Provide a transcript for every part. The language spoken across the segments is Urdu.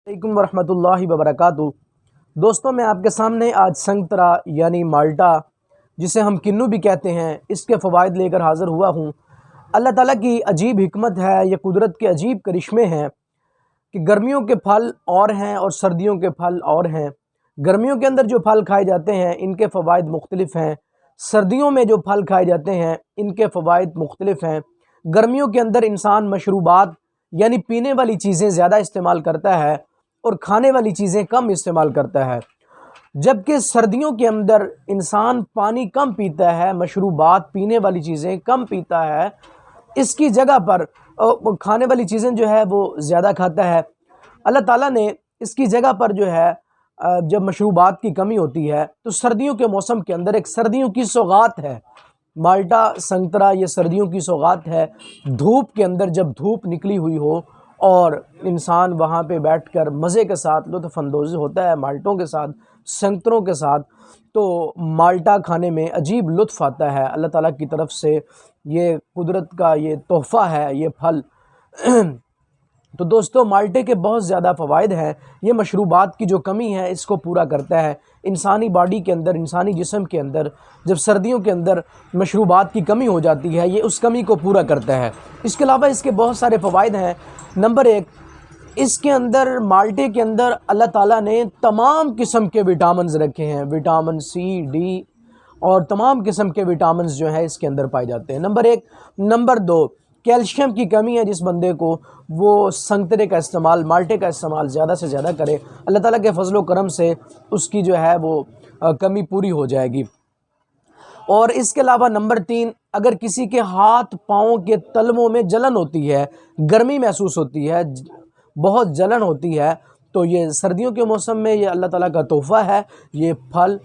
علیکم ورحمۃ اللہ وبرکاتہ۔ دوستوں، میں آپ کے سامنے آج سنگترا یعنی مالٹا، جسے ہم کنو بھی کہتے ہیں، اس کے فوائد لے کر حاضر ہوا ہوں۔ اللہ تعالیٰ کی عجیب حکمت ہے، یہ قدرت کے عجیب کرشمے ہیں کہ گرمیوں کے پھل اور ہیں اور سردیوں کے پھل اور ہیں۔ گرمیوں کے اندر جو پھل کھائے جاتے ہیں ان کے فوائد مختلف ہیں، سردیوں میں جو پھل کھائے جاتے ہیں ان کے فوائد مختلف ہیں۔ گرمیوں کے اندر انسان مشروبات یعنی پینے والی چیزیں زیادہ استعمال کرتا ہے اور کھانے والی چیزیں کم استعمال کرتا ہے، جبکہ سردیوں کے اندر انسان پانی کم پیتا ہے، مشروبات پینے والی چیزیں کم پیتا ہے، اس کی جگہ پر کھانے والی چیزیں جو ہے وہ زیادہ کھاتا ہے۔ اللہ تعالیٰ نے اس کی جگہ پر جو ہے جب مشروبات کی کمی ہوتی ہے تو سردیوں کے موسم کے اندر ایک سردیوں کی سوغات ہے، مالٹا سنگترا یہ سردیوں کی سوغات ہے۔ دھوپ کے اندر جب دھوپ نکلی ہوئی ہو اور انسان وہاں پہ بیٹھ کر مزے کے ساتھ لطف اندوز ہوتا ہے مالٹوں کے ساتھ، سنگتروں کے ساتھ، تو مالٹا کھانے میں عجیب لطف آتا ہے۔ اللہ تعالیٰ کی طرف سے یہ قدرت کا یہ تحفہ ہے یہ پھل۔ تو دوستو، مالٹے کے بہت زیادہ فوائد ہیں۔ یہ مشروبات کی جو کمی ہے اس کو پورا کرتا ہے۔ انسانی باڈی کے اندر، انسانی جسم کے اندر جب سردیوں کے اندر مشروبات کی کمی ہو جاتی ہے، یہ اس کمی کو پورا کرتا ہے۔ اس کے علاوہ اس کے بہت سارے فوائد ہیں۔ نمبر 1، اس کے اندر مالٹے کے اندر اللہ تعالیٰ نے تمام قسم کے وٹامنز رکھے ہیں، وٹامن سی، ڈی اور تمام قسم کے وٹامنز جو ہیں اس کے اندر پائے جاتے ہیں۔ نمبر 1۔ نمبر 2، کیلشیم کی کمی ہے جس بندے کو، وہ سنگترے کا استعمال، مالٹے کا استعمال زیادہ سے زیادہ کرے، اللہ تعالیٰ کے فضل و کرم سے اس کی جو ہے وہ کمی پوری ہو جائے گی۔ اور اس کے علاوہ نمبر 3، اگر کسی کے ہاتھ پاؤں کے تلووں میں جلن ہوتی ہے، گرمی محسوس ہوتی ہے، بہت جلن ہوتی ہے، تو یہ سردیوں کے موسم میں یہ اللہ تعالیٰ کا تحفہ ہے۔ یہ پھل،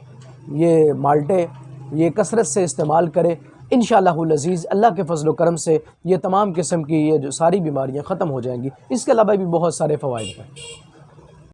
یہ مالٹے، یہ کثرت سے استعمال کرے، انشاءاللہ العزیز اللہ کے فضل و کرم سے یہ تمام قسم کی یہ جو ساری بیماریاں ختم ہو جائیں گی۔ اس کے علاوہ بھی بہت سارے فوائد ہیں۔